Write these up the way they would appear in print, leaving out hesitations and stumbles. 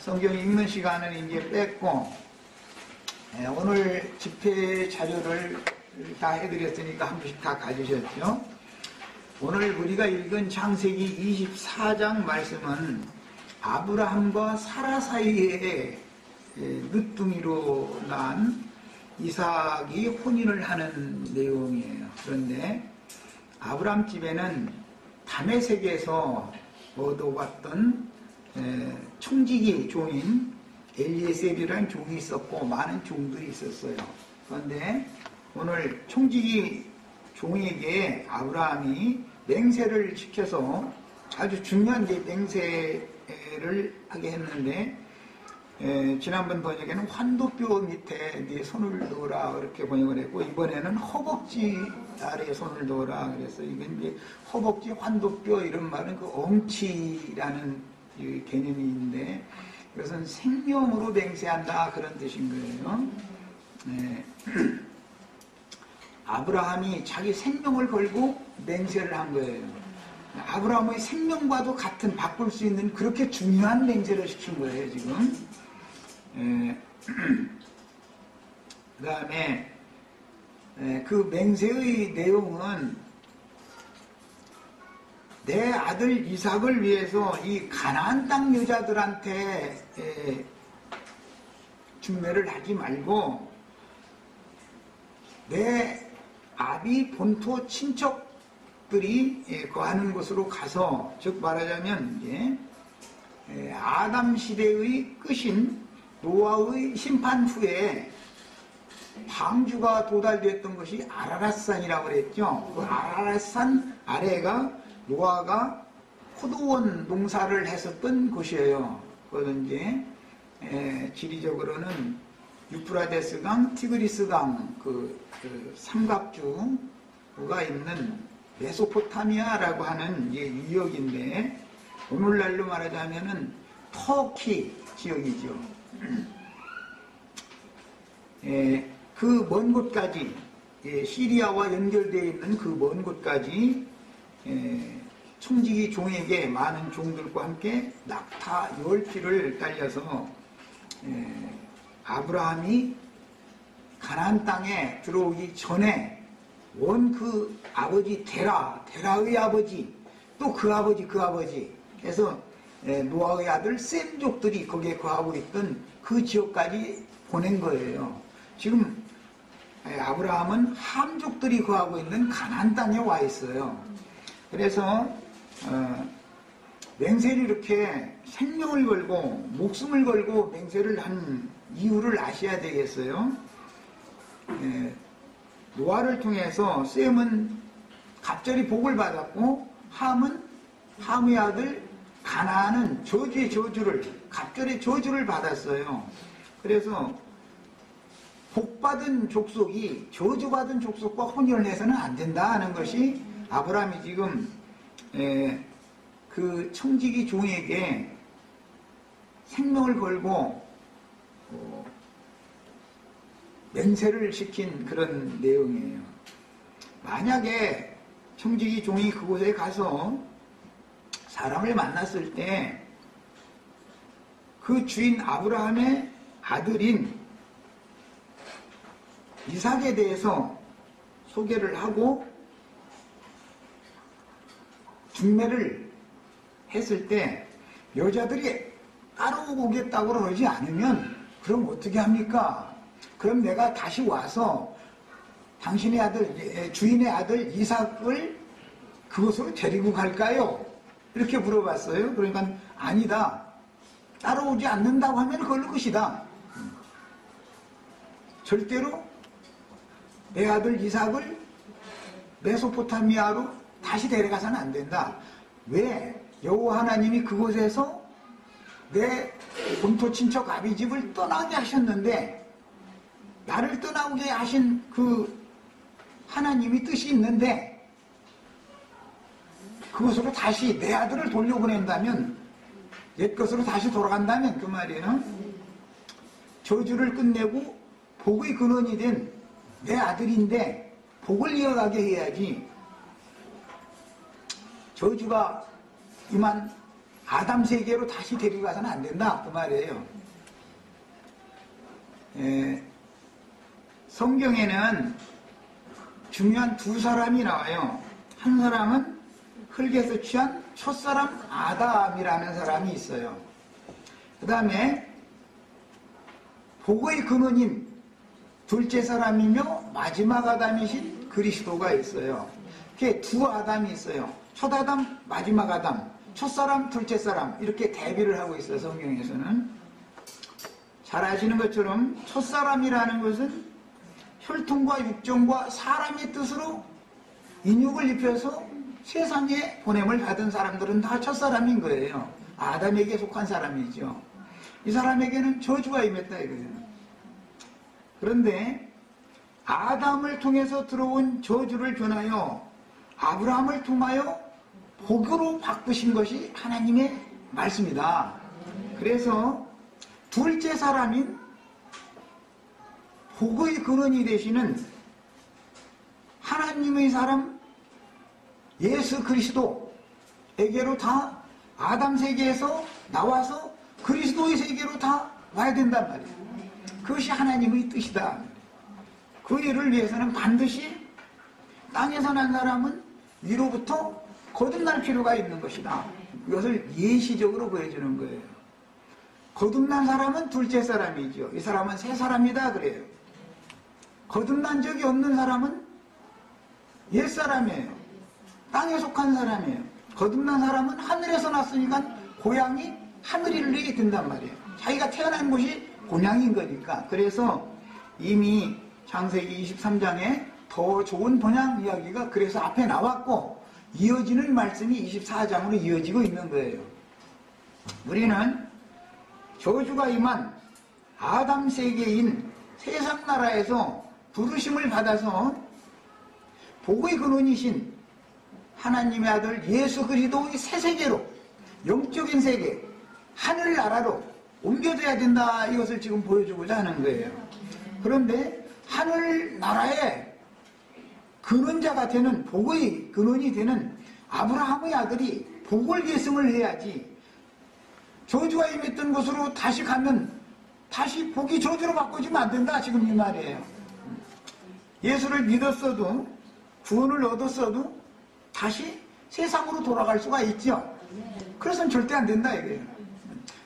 성경 읽는 시간은 이제 뺐고, 오늘 집회 자료를 다 해드렸으니까 한 번씩 다 가지셨죠? 오늘 우리가 읽은 창세기 24장 말씀은 아브라함과 사라 사이에 늦둥이로 난 이삭이 혼인을 하는 내용이에요. 그런데 아브라함 집에는 다메섹에서 얻어왔던 청지기 종인 엘리에셀이라는 종이 있었고 많은 종들이 있었어요. 그런데 오늘 청지기 종에게 아브라함이 맹세를 시켜서 아주 중요한 맹세를 하게 했는데, 지난번 번역에는 환도뼈 밑에 네 손을 넣으라 그렇게 번역을 했고, 이번에는 허벅지 아래에 손을 넣으라 그래서 이건 이제 허벅지 환도뼈 이런 말은 그 엉치라는 개념이 있는데, 이것은 생명으로 맹세한다 그런 뜻인 거예요. 아브라함이 자기 생명을 걸고 맹세를 한 거예요. 아브라함의 생명과도 같은, 바꿀 수 있는 그렇게 중요한 맹세를 시킨 거예요, 지금. 그 다음에 그 맹세의 내용은 내 아들 이삭을 위해서 이 가나안 땅 여자들한테 중매를 하지 말고 내 아비 본토 친척들이 거하는 곳으로 가서, 즉 말하자면 이제 아담 시대의 끝인 노아의 심판 후에 방주가 도달되었던 것이 아라랏산이라고 그랬죠. 그 아라랏산 아래가 노아가 포도원 농사를 했었던 곳이에요. 그것은 이제 지리적으로는 유프라데스강, 티그리스강 그 삼각주가 있는 메소포타미아라고 하는 유역인데, 오늘날로 말하자면은 터키 지역이죠. 그 먼 곳까지, 시리아와 연결되어 있는 그 먼 곳까지 청지기 종에게 많은 종들과 함께 낙타 10피를 딸려서 아브라함이 가나안 땅에 들어오기 전에 원 그 아버지 데라의 아버지, 또 그 아버지 해서 노아의 아들 셈족들이 거기에 거하고 있던 그 지역까지 보낸 거예요. 지금 아브라함은 함족들이 거하고 있는 가나안 땅에 와 있어요. 그래서 맹세를 이렇게 생명을 걸고 목숨을 걸고 맹세를 한 이유를 아셔야 되겠어요. 노아를 통해서 셈은 갑절이 복을 받았고, 함의 아들 가나안은 저주의 저주를, 갑절의 저주를 받았어요. 그래서 복받은 족속이 저주받은 족속과 혼혈을 해서는 안 된다 하는 것이 아브라함이 지금 그 청지기 종에게 생명을 걸고 맹세를 시킨 그런 내용이에요. 만약에 청지기 종이 그곳에 가서 사람을 만났을 때 그 주인 아브라함의 아들인 이삭에 대해서 소개를 하고 중매를 했을 때 여자들이 따라오겠다고 그러지 않으면 그럼 어떻게 합니까? 그럼 내가 다시 와서 당신의 아들, 주인의 아들 이삭을 그곳으로 데리고 갈까요? 이렇게 물어봤어요. 그러니까 아니다. 따라오지 않는다고 하면 그걸로 끝이다. 절대로 내 아들 이삭을 메소포타미아로 다시 데려가서는 안 된다. 왜? 여호와 하나님이 그곳에서 내 본토 친척 아비집을 떠나게 하셨는데, 나를 떠나오게 하신 그 하나님이 뜻이 있는데 그것으로 다시 내 아들을 돌려보낸다면, 옛것으로 다시 돌아간다면 그 말이에요. 저주를 끝내고 복의 근원이 된 내 아들인데 복을 이어가게 해야지, 저주가 이만 아담 세계로 다시 데리고 가서는 안 된다 그 말이에요. 성경에는 중요한 두 사람이 나와요. 한 사람은 흙에서 취한 첫사람 아담이라는 사람이 있어요. 그 다음에 복의 근원인 둘째 사람이며 마지막 아담이신 그리스도가 있어요. 이렇게 두 아담이 있어요. 첫 아담, 마지막 아담, 첫사람, 둘째 사람 이렇게 대비를 하고 있어요. 성경에서는. 잘 아시는 것처럼 첫사람이라는 것은 혈통과 육정과 사람의 뜻으로 인육을 입혀서 세상에 보냄을 받은 사람들은 다 첫사람인 거예요. 아담에게 속한 사람이죠. 이 사람에게는 저주가 임했다 이거예요. 그런데 아담을 통해서 들어온 저주를 변하여 아브라함을 통하여 복으로 바꾸신 것이 하나님의 말씀이다. 그래서 둘째 사람인 복의 근원이 되시는 하나님의 사람 예수 그리스도에게로 다 아담 세계에서 나와서 그리스도의 세계로 다 와야 된단 말이에요. 그것이 하나님의 뜻이다. 그 일을 위해서는 반드시 땅에서 난 사람은 위로부터 거듭날 필요가 있는 것이다. 이것을 예시적으로 보여주는 거예요. 거듭난 사람은 둘째 사람이죠. 이 사람은 새 사람이다 그래요. 거듭난 적이 없는 사람은 옛 사람이에요. 땅에 속한 사람이에요. 거듭난 사람은 하늘에서 났으니까 고향이 하늘이 된단 말이에요. 자기가 태어난 곳이 본향인 거니까. 그래서 이미 창세기 23장에 더 좋은 본향 이야기가 그래서 앞에 나왔고 이어지는 말씀이 24장으로 이어지고 있는 거예요. 우리는 저주가 임한 아담 세계인 세상 나라에서 부르심을 받아서 복의 근원이신 하나님의 아들 예수 그리스도의 새 세계로, 영적인 세계, 하늘나라로 옮겨져야 된다. 이것을 지금 보여주고자 하는 거예요. 그런데 하늘나라의 근원자가 되는, 복의 근원이 되는 아브라함의 아들이 복을 계승을 해야지, 저주가 임했던 곳으로 다시 가면 다시 복이 저주로 바꿔지면 안 된다. 지금 이 말이에요. 예수를 믿었어도, 구원을 얻었어도 다시 세상으로 돌아갈 수가 있죠. 그래서는 절대 안 된다 이거예요.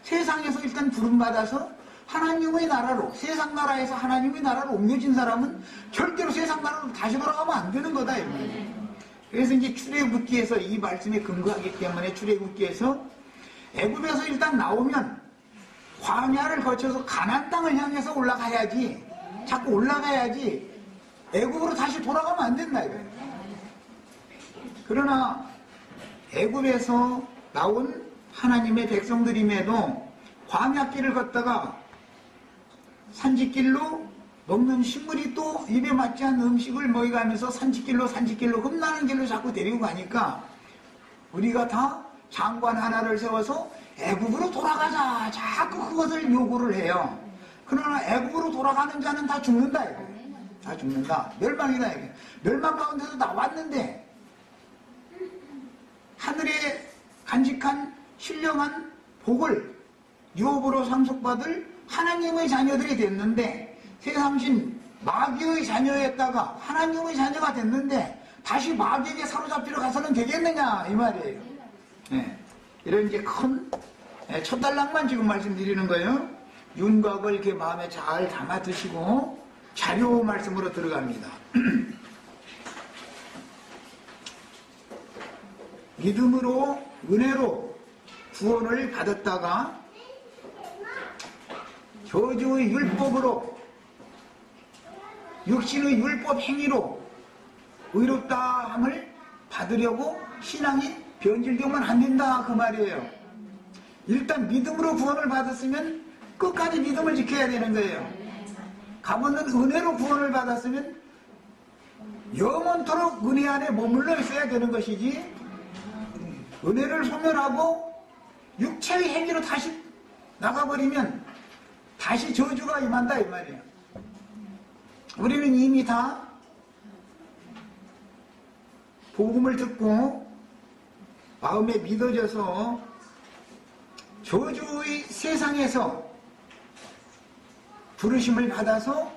세상에서 일단 부름받아서 하나님의 나라로, 세상 나라에서 하나님의 나라로 옮겨진 사람은 절대로 세상 나라로 다시 돌아가면 안 되는 거다 이거예요. 그래서 이제 출애굽기에서 이 말씀에 근거하기 때문에 출애굽기에서 애굽에서 일단 나오면 광야를 거쳐서 가나안 땅을 향해서 올라가야지, 자꾸 올라가야지 애굽으로 다시 돌아가면 안 된다 이거예요. 그러나 애굽에서 나온 하나님의 백성들임에도 광야길을 걷다가 산지길로 먹는 식물이 또 입에 맞지 않는 음식을 먹어가면서 산지길로 흠나는 길로 자꾸 데리고 가니까 우리가 다 장관 하나를 세워서 애굽으로 돌아가자, 자꾸 그것을 요구를 해요. 그러나 애굽으로 돌아가는 자는 다 죽는다 이거예요. 다 죽는다. 멸망이다 이거예요. 멸망 가운데서 나왔는데 하늘에 간직한 신령한 복을 유업으로 상속받을 하나님의 자녀들이 됐는데, 세상신 마귀의 자녀였다가 하나님의 자녀가 됐는데 다시 마귀에게 사로잡히러 가서는 되겠느냐 이 말이에요. 네. 이런 이제 큰 첫 단락만 지금 말씀드리는 거예요. 윤곽을 이렇게 마음에 잘 담아 두시고 자료 말씀으로 들어갑니다. 믿음으로, 은혜로 구원을 받았다가 저주의 율법으로, 육신의 율법 행위로 의롭다함을 받으려고 신앙이 변질되면 안 된다 그 말이에요. 일단 믿음으로 구원을 받았으면 끝까지 믿음을 지켜야 되는 거예요. 가보는 은혜로 구원을 받았으면 영원토록 은혜 안에 머물러 있어야 되는 것이지, 은혜를 소멸하고 육체의 행위로 다시 나가버리면 다시 저주가 임한다 이 말이에요. 우리는 이미 다 복음을 듣고 마음에 믿어져서 저주의 세상에서 부르심을 받아서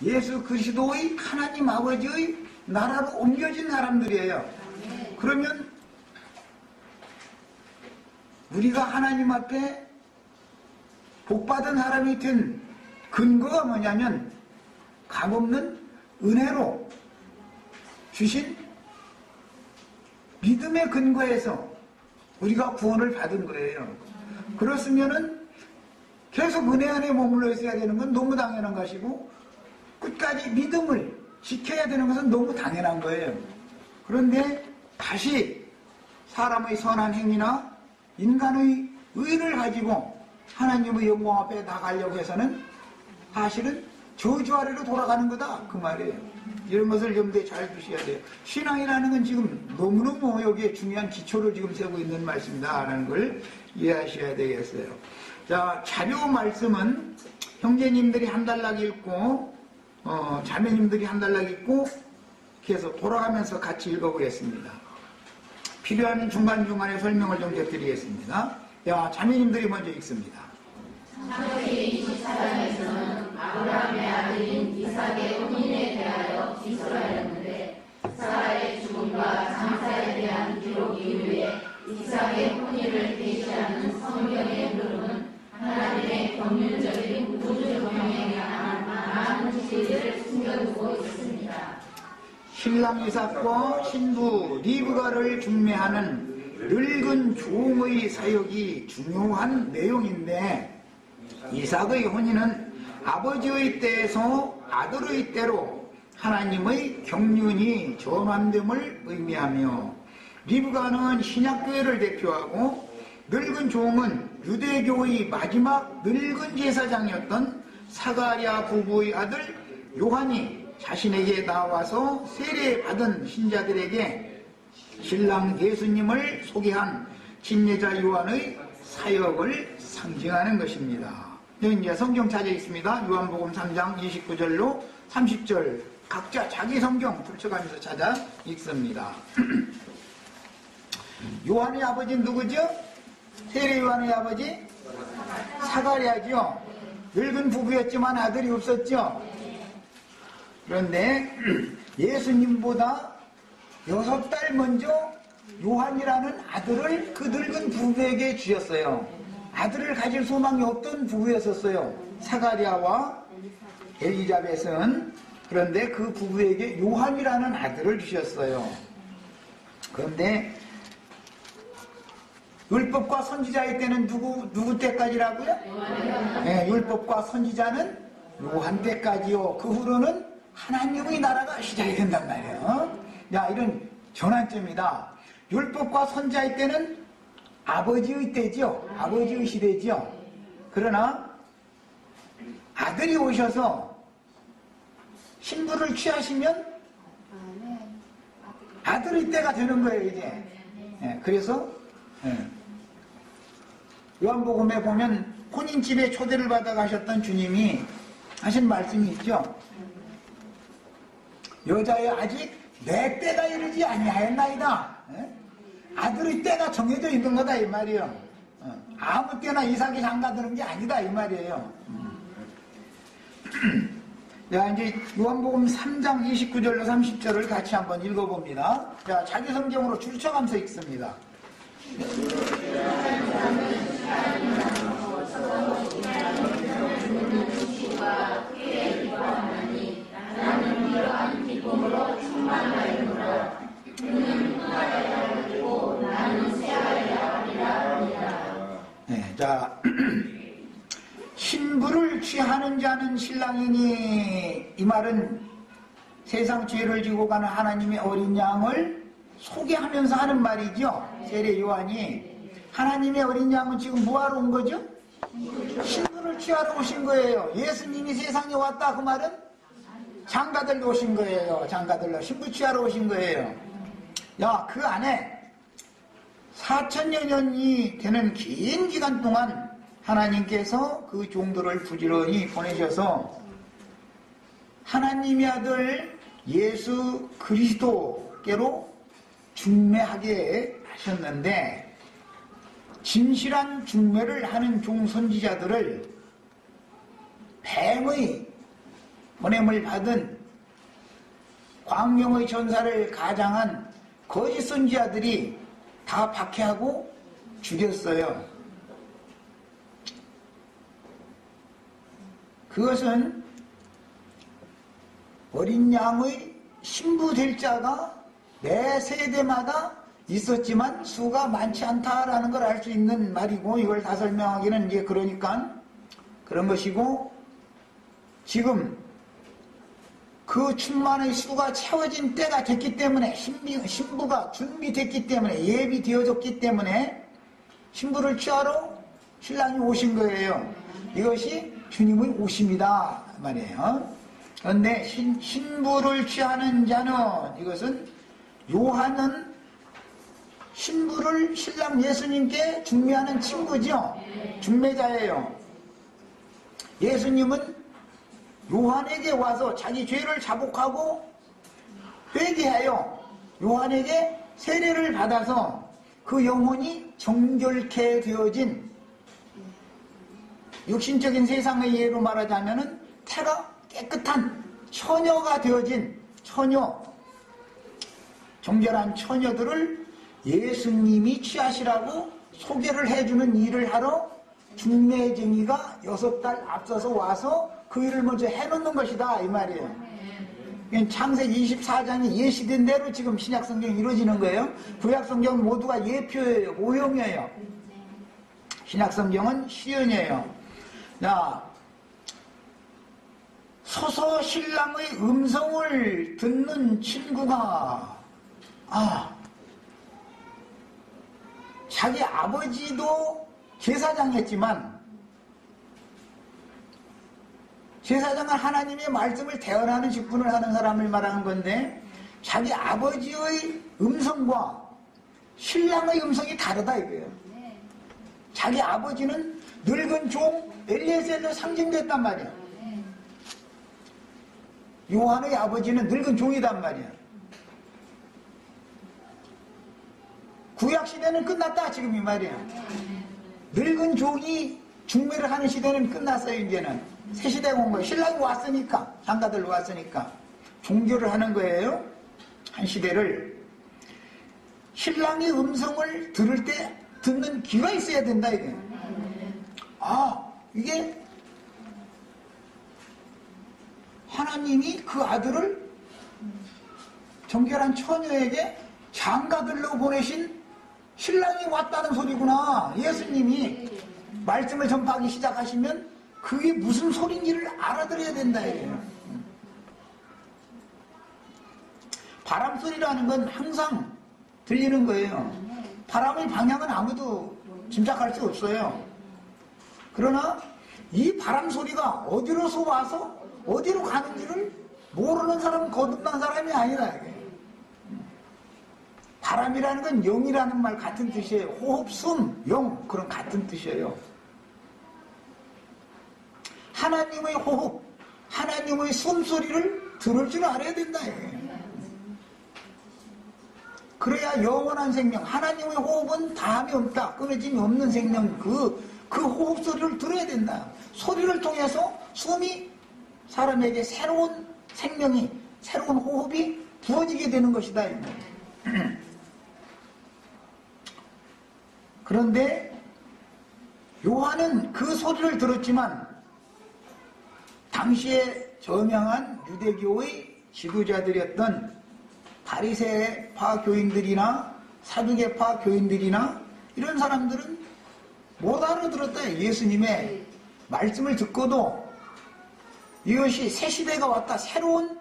예수 그리스도의 하나님 아버지의 나라로 옮겨진 사람들이에요. 그러면 우리가 하나님 앞에 복받은 사람이 된 근거가 뭐냐면 값없는 은혜로 주신 믿음의 근거에서 우리가 구원을 받은 거예요. 그렇으면은 계속 은혜 안에 머물러 있어야 되는 건 너무 당연한 것이고 끝까지 믿음을 지켜야 되는 것은 너무 당연한 거예요. 그런데 다시 사람의 선한 행위나 인간의 의를 가지고 하나님의 영광 앞에 나가려고 해서는 사실은 저주 아래로 돌아가는 거다 그 말이에요. 이런 것을 염두에 잘 두셔야 돼요. 신앙이라는 건 지금 너무너무 여기에 중요한 기초를 지금 세우고 있는 말씀이다라는 걸 이해하셔야 되겠어요. 자, 자료 말씀은 형제님들이 한 달락 읽고 자매님들이 한 달락 읽고 계속 돌아가면서 같이 읽어보겠습니다. 필요한 중간중간에 설명을 좀 드리겠습니다. 자, 자매님들이 먼저 읽습니다. 창세기 24장에서는 아브라함의 아들인 이삭의 혼인에 대하여 기술하였는데 사라의 죽음과 장사에 대한 기록 이후에 이삭의 혼인을 계시하는 성경의 흐름은 하나님의 법률적인 우주 경영에 관한 많은 지식을 숨겨두고 있습니다. 신랑 이삭과 신부 리브가를 중매하는 늙은 종의 사역이 중요한 내용인데 이삭의 혼인은 아버지의 때에서 아들의 때로 하나님의 경륜이 전환됨을 의미하며 리브가는 신약교회를 대표하고 늙은 종은 유대교의 마지막 늙은 제사장이었던 사가랴 부부의 아들 요한이 자신에게 나와서 세례받은 신자들에게 신랑 예수님을 소개한 진예자 요한의 사역을 상징하는 것입니다. 여기 이제 성경 찾아 있습니다. 요한복음 3장 29절로 30절 각자 자기 성경 펼쳐가면서 찾아 읽습니다. 요한의 아버지는 누구죠? 세례 요한의 아버지? 사가랴죠. 늙은 부부였지만 아들이 없었죠. 그런데 예수님보다 6달 먼저 요한이라는 아들을 그 늙은 부부에게 주셨어요. 아들을 가질 소망이 없던 부부였었어요. 사가랴와 엘리자벳은. 그런데 그 부부에게 요한이라는 아들을 주셨어요. 그런데 율법과 선지자의 때는 누구 때까지라고요? 네, 율법과 선지자는 요한 때까지요. 그 후로는 하나님의 나라가 시작이 된단 말이에요. 야, 이런 전환점이다. 율법과 선지자의 때는 아버지의 때죠. 아버지의 시대죠. 그러나 아들이 오셔서 신부를 취하시면 아들의 때가 되는 거예요, 이제. 네, 그래서 요한복음에 보면 혼인집에 초대를 받아 가셨던 주님이 하신 말씀이 있죠. 여자여 아직 내 때가 이르지 아니하였나이다. 아들의 때가 정해져 있는 거다 이 말이에요. 아무 때나 이삭이 장가드는 게 아니다 이 말이에요. 자, 이제 요한복음 3장 29절로 30절을 같이 한번 읽어봅니다. 자, 자기 성경으로 줄쳐가면서 읽습니다. 나는 이러한 기쁨으로 충만하였노라. 그는 흥하여야 나는 쇠하여야 하리라. 네, 자, 신부를 취하는 자는 신랑이니, 이 말은 세상 죄를 지고 가는 하나님의 어린 양을 소개하면서 하는 말이죠. 세례 요한이. 하나님의 어린 양은 지금 뭐하러 온 거죠? 신부를 취하러 오신 거예요. 예수님이 세상에 왔다 그 말은 장가들러 오신 거예요. 장가들러 신부 취하러 오신 거예요. 야, 그 안에 4천여 년이 되는 긴 기간 동안 하나님께서 그 종들을 부지런히 보내셔서 하나님의 아들 예수 그리스도께로 중매하게 하셨는데, 진실한 중매를 하는 종선지자들을 뱀의 보냄을 받은 광명의 전사를 가장한 거짓 선지자들이 다 박해하고 죽였어요. 그것은 어린 양의 신부 될 자가 매 세대마다 있었지만 수가 많지 않다라는 걸 알 수 있는 말이고, 이걸 다 설명하기는 이제 그러니까 그런 것이고, 지금 그 충만의 수가 채워진 때가 됐기 때문에, 신부가 준비됐기 때문에, 예비되어졌기 때문에 신부를 취하러 신랑이 오신 거예요. 이것이 주님의 오심이다 말이에요. 그런데 신부를 취하는 자는, 이것은 요한은 신부를 신랑 예수님께 중매하는 친구죠. 중매자예요. 예수님은 요한에게 와서 자기 죄를 자복하고 회개하여 요한에게 세례를 받아서 그 영혼이 정결케 되어진, 육신적인 세상의 예로 말하자면은 태가 깨끗한 처녀가 되어진 처녀, 정결한 처녀들을 예수님이 취하시라고 소개를 해주는 일을 하러 중매쟁이가 6달 앞서서 와서 그 일을 먼저 해놓는 것이다 이 말이에요. 창세기 24장이 예시된 대로 지금 신약성경이 이루어지는 거예요. 구약성경은 모두가 예표예요. 모형이에요. 신약성경은 시연이에요. 자, 서서 신랑의 음성을 듣는 친구가 자기 아버지도 제사장했지만, 제사장은 하나님의 말씀을 대언하는 직분을 하는 사람을 말하는 건데, 자기 아버지의 음성과 신랑의 음성이 다르다 이거예요. 자기 아버지는 늙은 종 엘리에셀로 상징됐단 말이야. 요한의 아버지는 늙은 종이단 말이야. 구약시대는 끝났다 지금 이 말이야. 늙은 종이 중매를 하는 시대는 끝났어요. 이제는 새 시대가 온 거예요. 신랑이 왔으니까, 장가들 왔으니까 종교를 하는 거예요. 한 시대를. 신랑의 음성을 들을 때 듣는 귀가 있어야 된다 이게. 이게 하나님이 그 아들을 정결한 처녀에게 장가들로 보내신 신랑이 왔다는 소리구나. 예수님이 말씀을 전파하기 시작하시면 그게 무슨 소리인지를 알아들어야 된다 이거예요. 바람 소리라는 건 항상 들리는 거예요. 바람의 방향은 아무도 짐작할 수 없어요. 그러나 이 바람 소리가 어디로서 와서 어디로 가는지를 모르는 사람은 거듭난 사람이 아니다 이게. 바람이라는 건 영이라는 말 같은 뜻이에요. 호흡, 숨, 영, 그런 같은 뜻이에요. 하나님의 호흡, 하나님의 숨소리를 들을 줄 알아야 된다 이게. 그래야 영원한 생명, 하나님의 호흡은 다함이 없다, 끊어짐이 없는 생명, 그 호흡 소리를 들어야 된다. 소리를 통해서 숨이 사람에게 새로운 생명이, 새로운 호흡이 부어지게 되는 것이다. 그런데 요한은 그 소리를 들었지만 당시에 저명한 유대교의 지도자들이었던 바리새파 교인들이나 사두개파 교인들이나 이런 사람들은 못 알아들었다. 예수님의 말씀을 듣고도 이것이 새 시대가 왔다, 새로운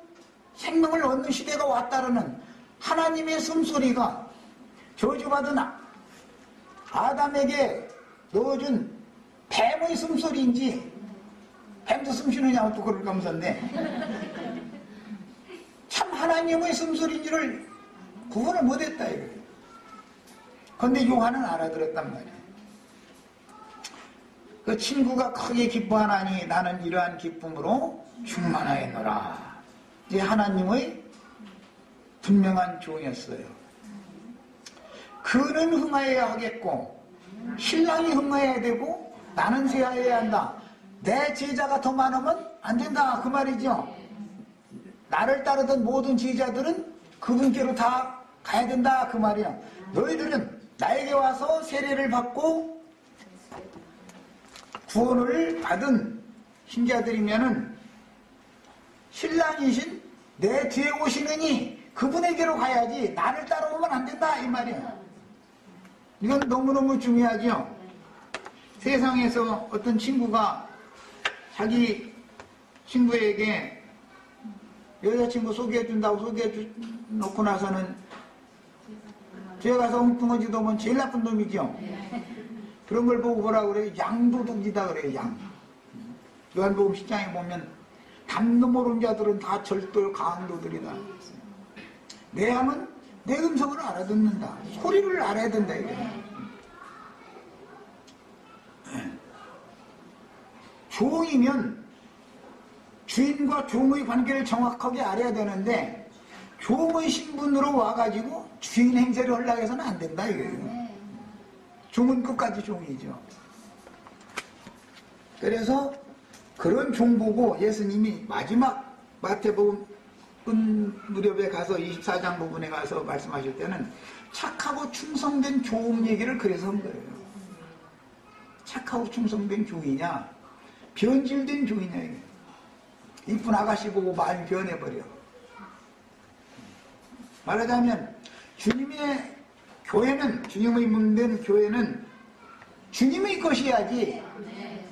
생명을 얻는 시대가 왔다라는 하나님의 숨소리가 저주받은 아담에게 넣어준 뱀의 숨소리인지, 뱀도 숨 쉬느냐고 또 그럴 감사인데 참 하나님의 숨소리인지를 구분을 못했다 이거예요. 그런데 요한은 알아들었단 말이에요. 그 친구가 크게 기뻐하나니 나는 이러한 기쁨으로 충만하였노라. 이게 하나님의 분명한 조언이었어요. 그는 흥하여야 하겠고 신랑이 흥해야 되고 나는 세야해야 한다. 내 제자가 더 많으면 안 된다 그 말이죠. 나를 따르던 모든 제자들은 그분께로 다 가야 된다 그 말이야. 너희들은 나에게 와서 세례를 받고 구원을 받은 신자들이면은 신랑이신 내 뒤에 오시느니 그분에게로 가야지 나를 따라오면 안 된다 이 말이야. 이건 너무너무 중요하죠. 세상에서 어떤 친구가 자기 친구에게 여자친구 소개해준다고 소개해놓고 나서는 집에 가서 엉뚱어지 놈은 제일 나쁜 놈이죠. 그런 걸 보고 뭐라고 그래요? 양도둑이다 그래요. 양. 요한복음 10장에 보면 담도 모르는 자들은 다 절도 강도들이다. 내 양은 내 음성을 알아듣는다. 소리를 알아야 된다 이거예요. 종이면 주인과 종의 관계를 정확하게 알아야 되는데 종의 신분으로 와가지고 주인 행세를 하려고 해서는 안 된다 이거예요. 종은 끝까지 종이죠. 그래서 그런 종 보고 예수님이 마지막 마태복음 무렵에 가서 24장 부분에 가서 말씀하실 때는 착하고 충성된 종 얘기를 그래서 한 거예요. 착하고 충성된 종이냐 변질된 종이냐 이게. 이쁜 아가씨 보고 마음이 변해버려. 말하자면 주님의 교회는, 주님의 문된 교회는 주님의 것이야지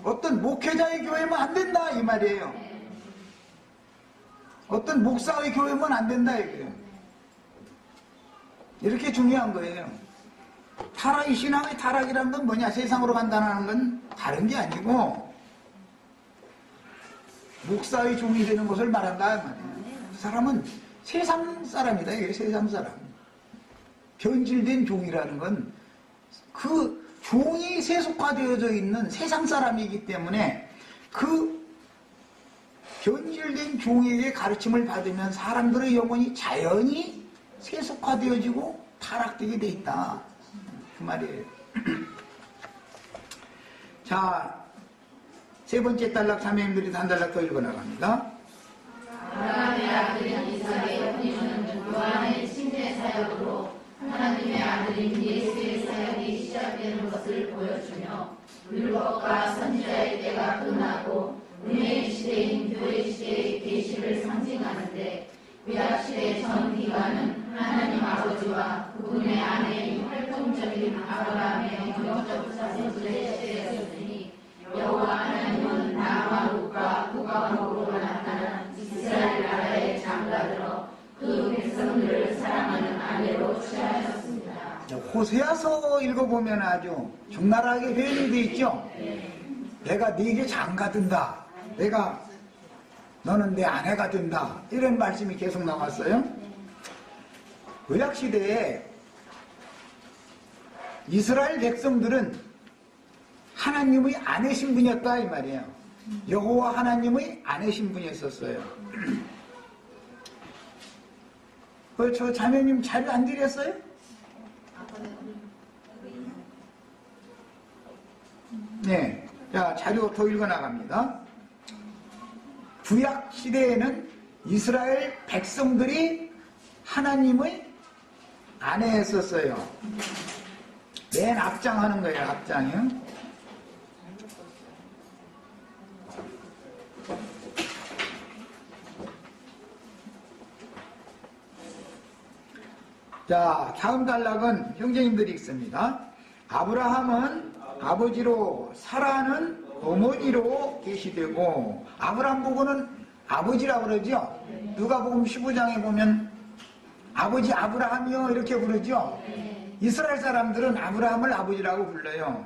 어떤 목회자의 교회면 안 된다 이 말이에요. 어떤 목사의 교회면 안 된다 이거예요. 이렇게 중요한 거예요. 타락이, 신앙의 타락이라는 건 뭐냐? 세상으로 간다는 건 다른 게 아니고 목사의 종이 되는 것을 말한다 이 말이에요. 그 사람은 세상 사람이다 이게. 세상 사람. 변질된 종이라는 건 그 종이 세속화되어져 있는 세상 사람이기 때문에 그 변질된 종에게 가르침을 받으면 사람들의 영혼이 자연히 세속화되어지고 타락되게 돼 있다 그 말이에요. 자, 세 번째 단락 자매님들이 한 단락 더 읽어 나갑니다. 아브라함의 아들인 이삭의 혼인은 요한의 침례 사역으로 하나님의 아들인 예수의 사역이 시작되는 것을 보여주며 율법과 선지자의 때가 끝나고 은혜의 시대인 교회 시대의 계시를 상징하는데 구약 시대 전 기간은 하나님 아버지와 그분의 아내인 활동적인 아브라함의 영적 자손들의 시대였으니 여호와 하나님은 남과 북과 북왕국으로 나타난 이스라엘 나라의 장가들어 그 백성들을 사랑하는 아내로 취하셨습니다. 호세아서 읽어보면 아주 적나라하게 표현이 되어 있죠. 내가 네게 장가 든다. 너는 내 아내가 된다. 이런 말씀이 계속 나왔어요. 구약시대에 이스라엘 백성들은 하나님의 아내 신분이었다 이 말이에요. 여호와 하나님의 아내 신분이었었어요. 저 자매님 자료 안 드렸어요? 네. 자, 자료 더 읽어 나갑니다. 구약 시대에는 이스라엘 백성들이 하나님의 아내였었어요. 맨 앞장하는 거예요, 앞장이요. 자, 다음 단락은 형제님들이 읽습니다. 아브라함은 아버지로 사라는 어머니로 계시되고, 아브라함 보고는 아버지라고 그러죠. 누가복음 15장에 보면 아버지 아브라함이요 이렇게 부르죠. 이스라엘 사람들은 아브라함을 아버지라고 불러요.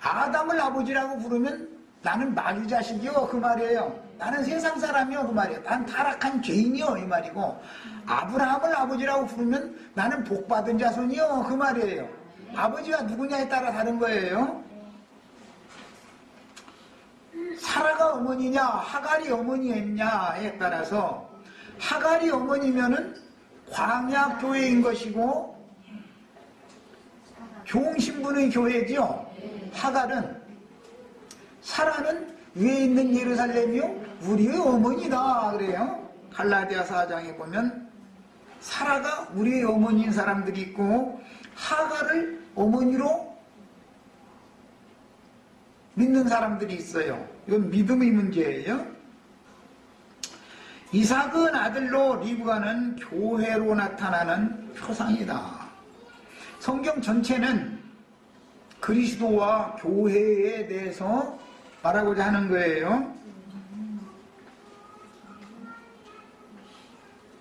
아담을 아버지라고 부르면 나는 마귀 자식이요 그 말이에요. 나는 세상 사람이요 그 말이에요. 난 타락한 죄인이요 이 말이고, 아브라함을 아버지라고 부르면 나는 복받은 자손이요 그 말이에요. 아버지가 누구냐에 따라 다른 거예요. 사라가 어머니냐 하갈이 어머니였냐에 따라서 하갈이 어머니면은 광야 교회인 것이고 종신분의 교회죠. 하갈은 사라는 위에 있는 예루살렘이요 우리의 어머니다 그래요. 갈라디아 4장에 보면 사라가 우리의 어머니인 사람들이 있고 하갈을 어머니로 믿는 사람들이 있어요. 이건 믿음의 문제예요. 이삭은 아들로 리브가는 교회로 나타나는 표상이다. 성경 전체는 그리스도와 교회에 대해서 말하고자 하는 거예요.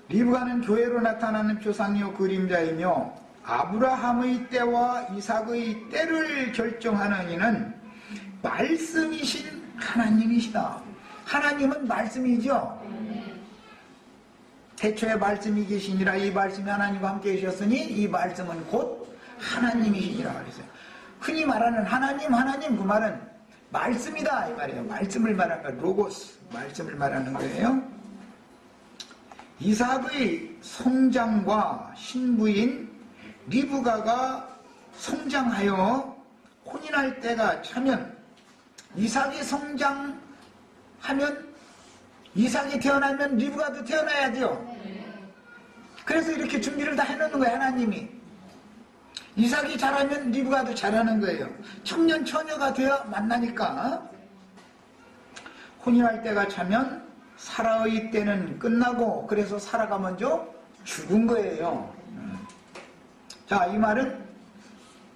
리브가는 교회로 나타나는 표상이요 그림자이며 아브라함의 때와 이삭의 때를 결정하는 이는 말씀이신 하나님이시다. 하나님은 말씀이죠. 태초에 말씀이 계시니라. 이 말씀이 하나님과 함께 계셨으니 이 말씀은 곧 하나님이시니라 그랬어요. 흔히 말하는 하나님 그 말은 말씀이다 이 말이에요. 말씀을 말하는 거 로고스 말씀을 말하는 거예요. 이삭의 성장과 신부인 리브가가 성장하여 혼인할 때가 차면 이삭이 성장하면 이삭이 태어나면 리브가도 태어나야죠. 그래서 이렇게 준비를 다 해놓는 거예요. 하나님이. 이삭이 자라면 리브가도 자라는 거예요. 청년 처녀가 되어 만나니까. 혼인할 때가 차면 사라의 때는 끝나고 그래서 사라가 먼저 죽은 거예요. 자, 이 말은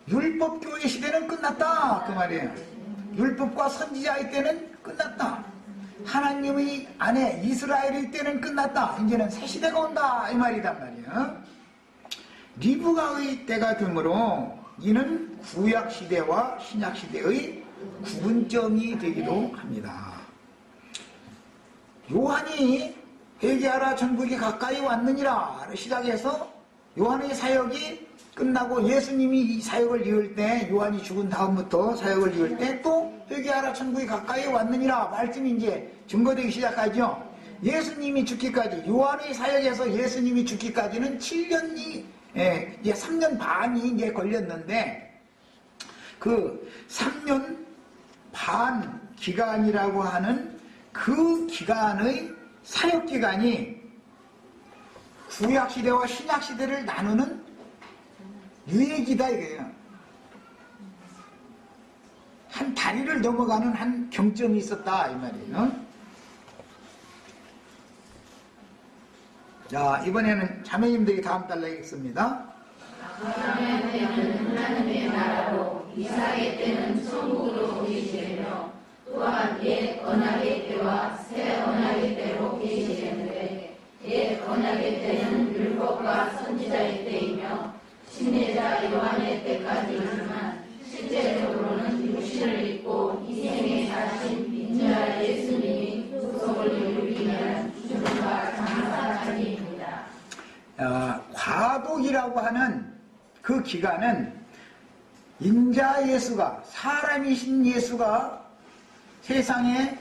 율법교회 시대는 끝났다 그 말이에요. 율법과 선지자의 때는 끝났다. 하나님의 아내 이스라엘의 때는 끝났다. 이제는 새 시대가 온다 이 말이단 말이에요. 리브가의 때가 되므로 이는 구약시대와 신약시대의 구분점이 되기도 합니다. 요한이 회개하라 천국이 가까이 왔느니라 시작해서 요한의 사역이 끝나고 예수님이 이 사역을 이을 때 요한이 죽은 다음부터 사역을 이을 때 또 회개하라 천국이 가까이 왔느니라 말씀이 이제 증거되기 시작하죠. 예수님이 죽기까지 요한의 사역에서 예수님이 죽기까지는 7년이 이제 3년 반이 이제 걸렸는데 그 3년 반 기간이라고 하는 그 기간의 사역 기간이 구약시대와 신약시대를 나누는 유예기다 이거예요. 한 다리를 넘어가는 한 경점이 있었다 이 말이에요. 자, 이번에는 자매님들이 다음 달에 읽습니다. 아브라함의 때는 하나님의 나라로 이삭의 때는 천국으로 계시며 또한 옛 언약의 때와 새 언약의 때로 계시는데 옛 언약의 때는 율법과 선지자의 때이며 침례자 요한의 때까지이지만 실제적으로는 육신을 입고 이생에 사신 인자 예수님이 구속을 이루기 위한 주님과 장사까지입니다. 과복이라고 하는 그 기간은 인자 예수가 사람이신 예수가 세상에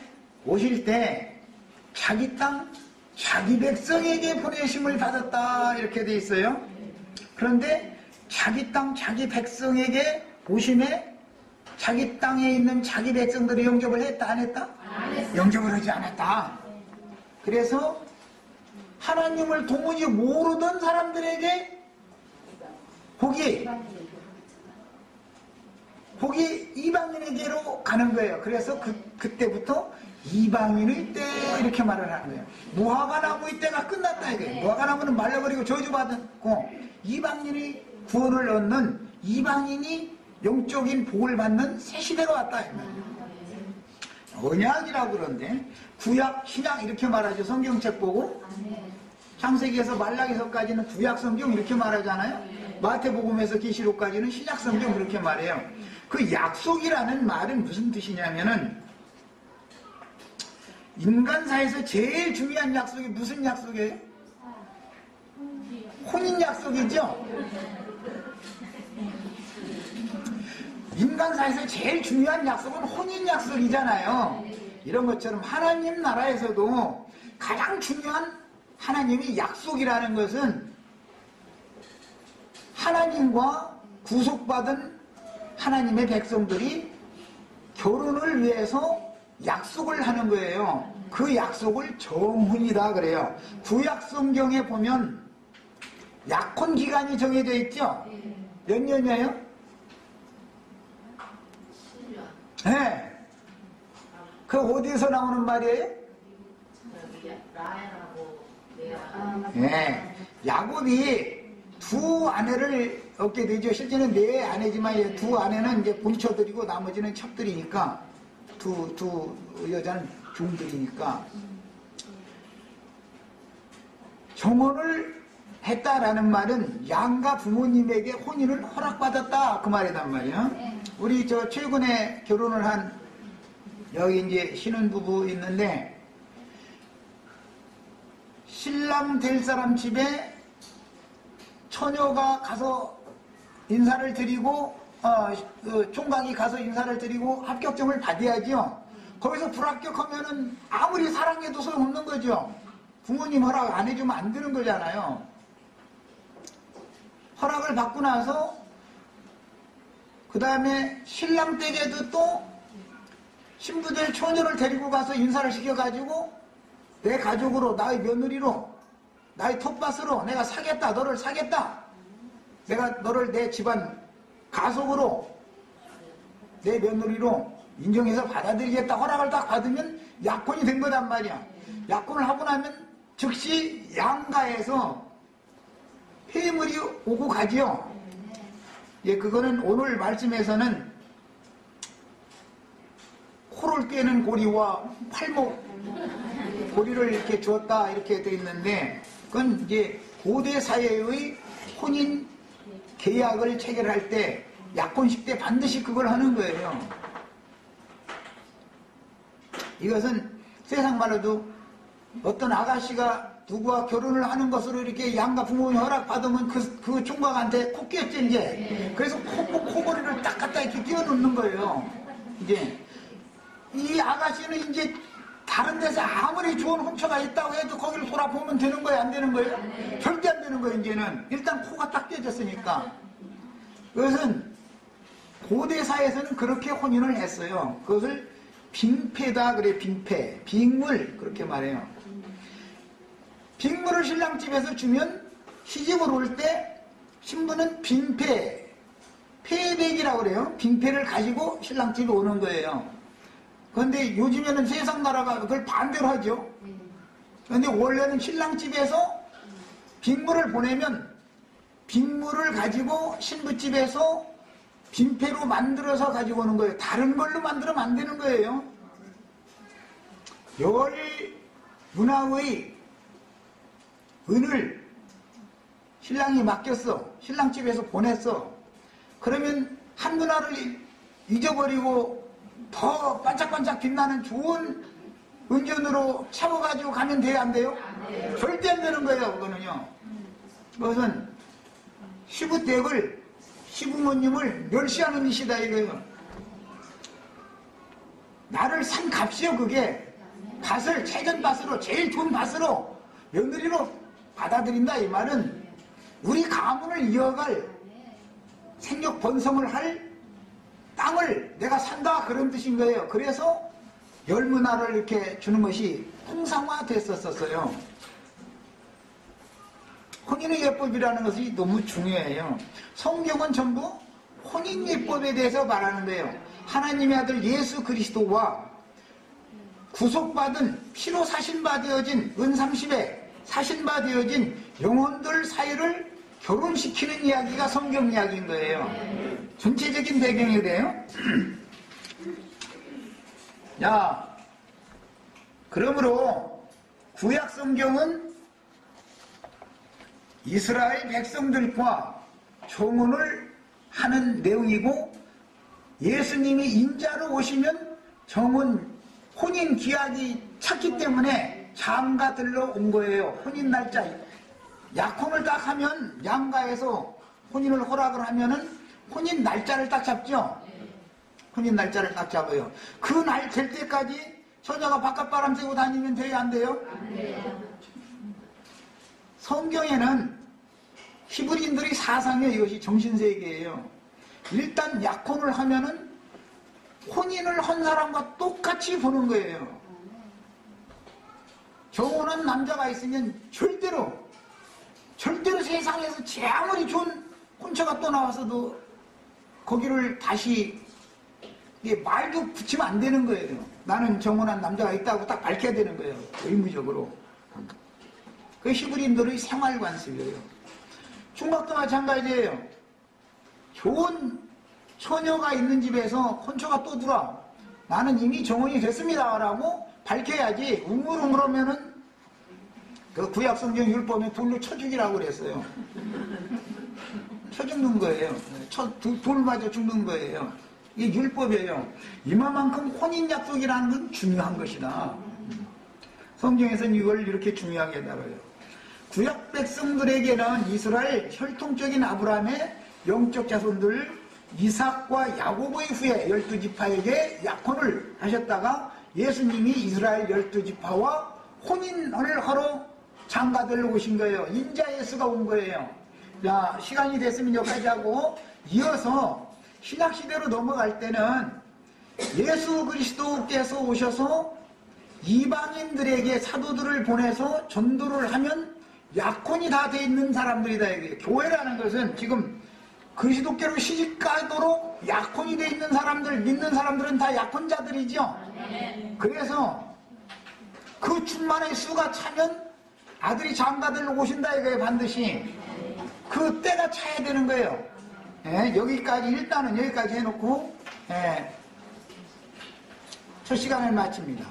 오실 때 자기 땅 자기 백성에게 보내심을 받았다 이렇게 돼 있어요. 그런데 자기 땅 자기 백성에게 오심에 자기 땅에 있는 자기 백성들이 영접을 했다 안 했다? 영접을 하지 않았다. 그래서 하나님을 도무지 모르던 사람들에게 복이 이방인에게로 가는 거예요. 그래서 그때부터 이방인의 때 이렇게 말을 하는 거예요. 무화과 나무의 때가 끝났다 이거예요. 무화과 나무는 말라버리고 저주받았고 이방인의 구원을 얻는 이방인이 영적인 복을 받는 새 시대가 왔다 이 말이에요. 언약이라고 그러는데 구약, 신약 이렇게 말하죠. 성경책 보고 창세기에서 말라기서까지는 구약 성경 이렇게 말하잖아요. 마태복음에서 계시록까지는 신약 성경 그렇게 말해요. 그 약속이라는 말은 무슨 뜻이냐면은 인간사에서 제일 중요한 약속이 무슨 약속이에요? 혼인 약속이죠. 인간사에서 제일 중요한 약속은 혼인 약속이잖아요. 이런 것처럼 하나님 나라에서도 가장 중요한 하나님의 약속이라는 것은 하나님과 구속받은 하나님의 백성들이 결혼을 위해서 약속을 하는 거예요. 그 약속을 정혼이다 그래요. 구약 성경에 보면 약혼 기간이 정해져 있죠? 몇 년이에요? 7년. 네. 그 어디서 나오는 말이에요? 라헬하고 레아. 네. 야곱이 두 아내를 얻게 되죠. 실제는 네 아내지만 이두 아내는 이제 본처들이고 나머지는 첩들이니까 두 여자는 종들이니까 정혼을 했다라는 말은 양가 부모님에게 혼인을 허락받았다 그 말이란 말이야. 우리 저 최근에 결혼을 한 여기 이제 신혼부부 있는데 신랑 될 사람 집에 처녀가 가서 인사를 드리고 총각이 가서 인사를 드리고 합격점을 받아야죠. 거기서 불합격하면은 아무리 사랑해도 소용없는 거죠. 부모님 허락 안 해주면 안 되는 거잖아요. 허락을 받고 나서 그 다음에 신랑 댁에도 또 신부들 처녀를 데리고 가서 인사를 시켜가지고 내 가족으로 나의 며느리로 나의 텃밭으로 내가 사겠다 너를 사겠다 내가 너를 내 집안 가속으로 내 며느리로 인정해서 받아들이겠다 허락을 딱 받으면 약혼이 된 거단 말이야. 약혼을 하고 나면 즉시 양가에서 폐물이 오고 가지요. 예, 그거는 오늘 말씀에서는 코를 꿰는 고리와 팔목 고리를 이렇게 주었다 이렇게 되어 있는데 그건 이제 고대 사회의 혼인 계약을 체결할 때 약혼식 때 반드시 그걸 하는 거예요. 이것은 세상 말로도 어떤 아가씨가 누구와 결혼을 하는 것으로 이렇게 양가 부모님 허락받으면 그 총각한테 코 꼈죠 이제. 그래서 코골이를 딱 갖다 이렇게 끼워놓는 거예요. 이제 이 아가씨는 이제 다른 데서 아무리 좋은 혼처가 있다고 해도 거기를 돌아보면 되는 거예요? 안 되는 거예요? 절대 안 되는 거예요. 이제는 일단 코가 딱 깨졌으니까. 그것은 고대사에서는 그렇게 혼인을 했어요. 그것을 빙패다 그래. 빙패 빙물 그렇게 말해요. 빙물을 신랑집에서 주면 시집을 올 때 신부는 빙패 패백이라고 그래요. 빙패를 가지고 신랑집에 오는 거예요. 그런데 요즘에는 세상 나라가 그걸 반대로 하죠. 그런데 원래는 신랑집에서 빙물을 보내면 빙물을 가지고 신부집에서 빙패로 만들어서 가지고 오는 거예요. 다른 걸로 만들면 안 되는 거예요. 열 문화의 은을 신랑이 맡겼어. 신랑집에서 보냈어. 그러면 한 문화를 잊어버리고 더 반짝반짝 빛나는 좋은 은전으로 채워가지고 가면 돼요? 안 돼요? 절대 안 되는 거예요. 그거는요. 그것은 시부댁을 시부모님을 멸시하는 짓이다 이거예요. 나를 산 값이요 그게. 밭을 최전 밭으로 제일 좋은 밭으로 며느리로 받아들인다 이 말은 우리 가문을 이어갈 생력 번성을 할 땅을 내가 산다 그런 뜻인 거예요. 그래서 열문화를 이렇게 주는 것이 통상화됐었어요. 혼인의 예법이라는 것이 너무 중요해요. 성경은 전부 혼인 예법에 대해서 말하는 거예요. 하나님의 아들 예수 그리스도와 구속받은 피로 사신받아진 은삼십에 사신받아진 영혼들 사이를 결혼시키는 이야기가 성경 이야기인 거예요. 전체적인 배경이 그래요. 자, 그러므로 구약 성경은 이스라엘 백성들과 정혼을 하는 내용이고 예수님이 인자로 오시면 정혼, 혼인 기약이 찼기 때문에 장가들러 온 거예요. 혼인 날짜. 약혼을 딱 하면 양가에서 혼인을 허락을 하면은 혼인 날짜를 딱 잡죠. 혼인 날짜를 딱 잡아요. 그 날 될 때까지 처녀가 바깥바람 쐬고 다니면 돼요? 안 돼요? 안 돼요. 성경에는 히브리인들이 사상이에요. 이것이 정신세계예요. 일단 약혼을 하면은 혼인을 한 사람과 똑같이 보는 거예요. 결혼한 남자가 있으면 절대로 세상에서 제 아무리 좋은 혼처가 또 나와서도 거기를 다시 말도 붙이면 안 되는 거예요. 나는 정혼한 남자가 있다고 딱 밝혀야 되는 거예요. 의무적으로. 그 히브리인들의 생활 관습이에요. 중국도 마찬가지예요. 좋은 처녀가 있는 집에서 혼처가 또 들어와. 나는 이미 정혼이 됐습니다. 라고 밝혀야지. 우물우물하면은 그 구약성경 율법에 돌로 쳐 죽이라고 그랬어요. 쳐 죽는 거예요. 돌 맞아 죽는 거예요. 이게 율법이에요. 이만큼 혼인 약속이라는 건 중요한 것이다. 성경에서는 이걸 이렇게 중요하게 다뤄요. 구약 백성들에게는 이스라엘 혈통적인 아브라함의 영적 자손들 이삭과 야고보의 후에 12지파에게 약혼을 하셨다가 예수님이 이스라엘 12지파와 혼인을 하러 장가들러 오신 거예요. 인자 예수가 온 거예요. 자, 시간이 됐으면 여기까지 하고 이어서 신약시대로 넘어갈 때는 예수 그리스도께서 오셔서 이방인들에게 사도들을 보내서 전도를 하면 약혼이 다 돼 있는 사람들이다. 이게 교회라는 것은 지금 그리스도께로 시집가도록 약혼이 돼 있는 사람들, 믿는 사람들은 다 약혼자들이죠. 그래서 그 충만의 수가 차면 아들이 장가들러 오신다 이거예요. 반드시 그 때가 차야 되는 거예요. 여기까지 일단은 여기까지 해놓고 첫 시간을 마칩니다.